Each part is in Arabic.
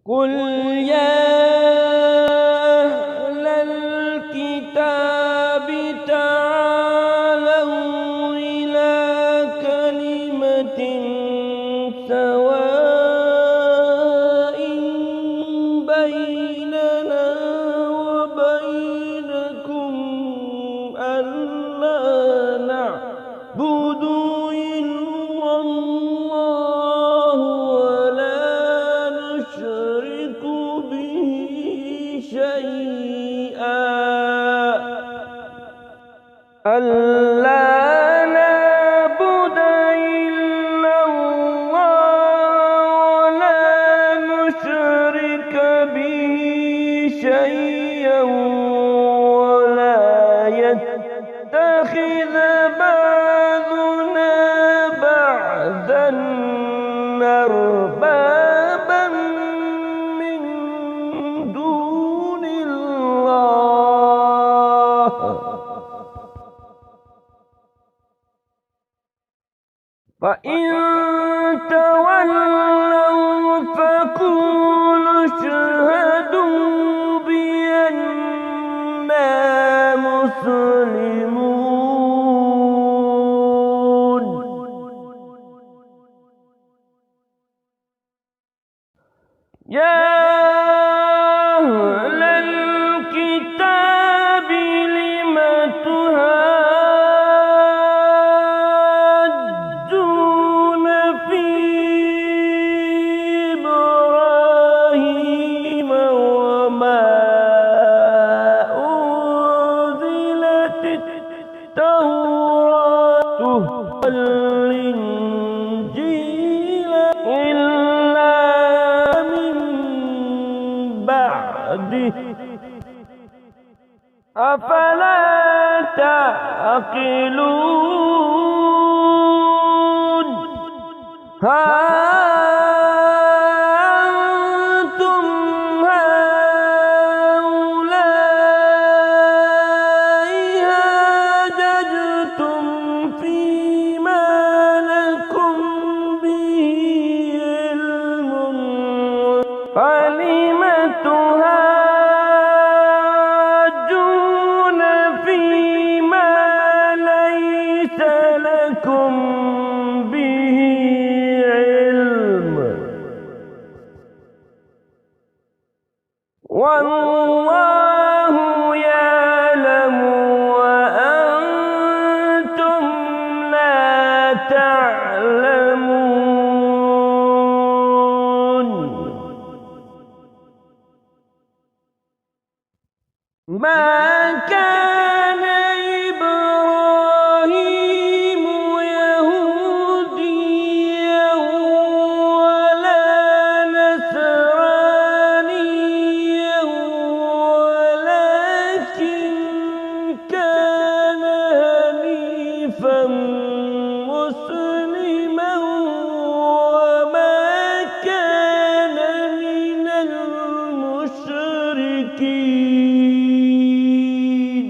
قل يا أهل الكتاب تعالوا إلى كلمة سواء بيننا وبينكم ألا نعبد إلا الله ولا نشرك به شيئا ولا يتخذ بعضنا بعضا أربابا من دون الله فإن تولوا فقولوا اشهدوا بأننا مسلمون يا أهل الكتاب لم تحاجون في إبراهيم وما أنزلت التوراة والإنجيل إلا من بعده أفلا تعقلون ها أنتم هؤلاء حاججتم فيما لكم به علم فلم تحاجون فيما ليس لكم به علم والله يعلم وأنتم لا تعلمون ما كان إبراهيم يهوديا ولا نصرانيا ولكن كان حنيفا مسلما وما كان من المشركين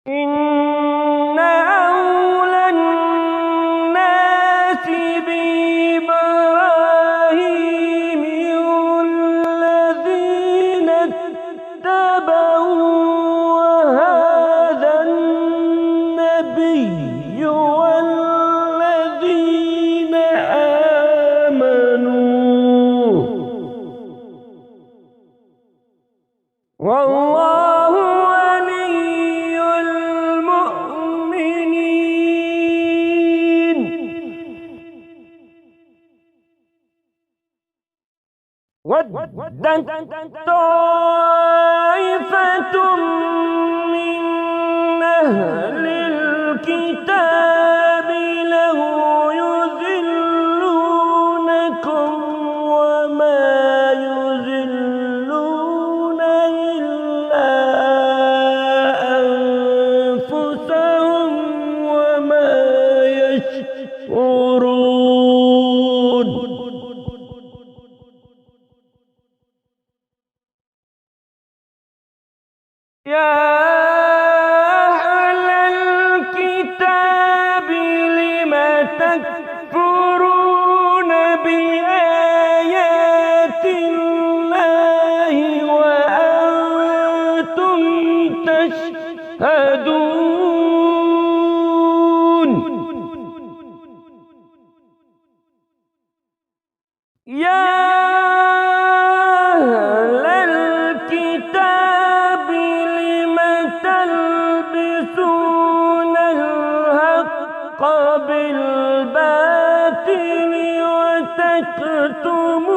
إن أولى الناس بإبراهيم الذين اتبعوا وهذا النبي والذين آمنوا والله ولي المؤمنين ودت طائفة من أهل الكتاب لو يضلونكم وما يضلون إلا أنفسهم وما يشعرون يا أهل الكتاب لم تكفرون تشهدون يا أهل الكتاب لم تلبسون الحق بالباطل وتكتمون